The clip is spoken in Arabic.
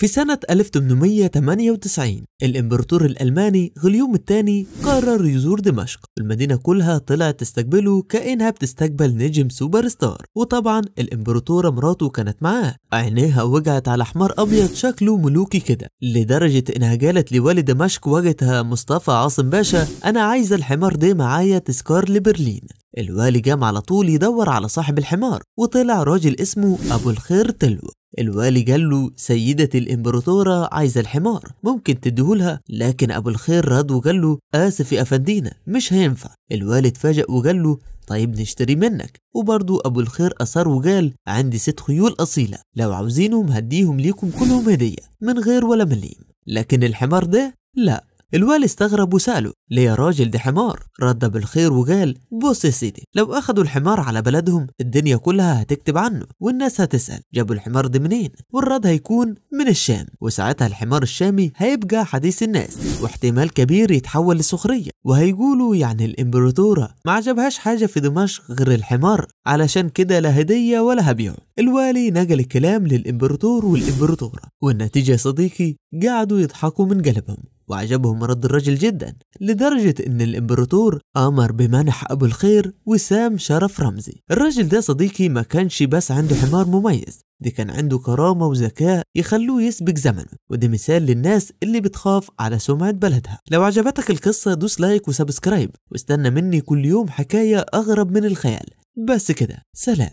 في سنة 1898 الإمبراطور الألماني غليوم الثاني قرر يزور دمشق. المدينة كلها طلعت تستقبله كأنها بتستقبل نجم سوبر ستار، وطبعا الإمبراطورة مراته كانت معاه. عينيها وجعت على حمار أبيض شكله ملوكي كده، لدرجة إنها قالت لوالي دمشق وقتها مصطفى عاصم باشا: أنا عايزة الحمار ده معايا تذكار لبرلين. الوالي قام على طول يدور على صاحب الحمار، وطلع راجل اسمه أبو الخير تلو. الوالي قال له: سيدة الإمبراطورة عايزة الحمار، ممكن تديهولها؟ لكن أبو الخير رد وقال له: آسف يا أفندينا، مش هينفع. الوالي اتفاجأ وقال له: طيب نشتري منك. وبرضه أبو الخير أصر وقال: عندي 6 خيول أصيلة، لو عاوزينهم هديهم ليكم كلهم هدية من غير ولا مليم، لكن الحمار ده لا. الوالي استغرب وسأله: ليه يا راجل، ده حمار؟ رد بالخير وقال: بص يا سيدي، لو أخدوا الحمار على بلدهم الدنيا كلها هتكتب عنه والناس هتسأل جابوا الحمار ده منين، والرد هيكون من الشام، وساعتها الحمار الشامي هيبقى حديث الناس، واحتمال كبير يتحول لسخرية، وهيقولوا يعني الإمبراطورة ما عجبهاش حاجة في دمشق غير الحمار، علشان كده لا هدية ولا هبيعه. الوالي نقل الكلام للإمبراطور والإمبراطورة، والنتيجة يا صديقي قعدوا يضحكوا من قلبهم، وعجبهم رد الرجل جدا، لدرجة ان الامبراطور امر بمنح ابو الخير وسام شرف رمزي. الراجل ده صديقي ما كانش بس عنده حمار مميز، دي كان عنده كرامة وذكاء يخلوه يسبق زمنه، وده مثال للناس اللي بتخاف على سمعة بلدها. لو عجبتك القصة دوس لايك وسبسكرايب، واستنى مني كل يوم حكاية اغرب من الخيال. بس كده، سلام.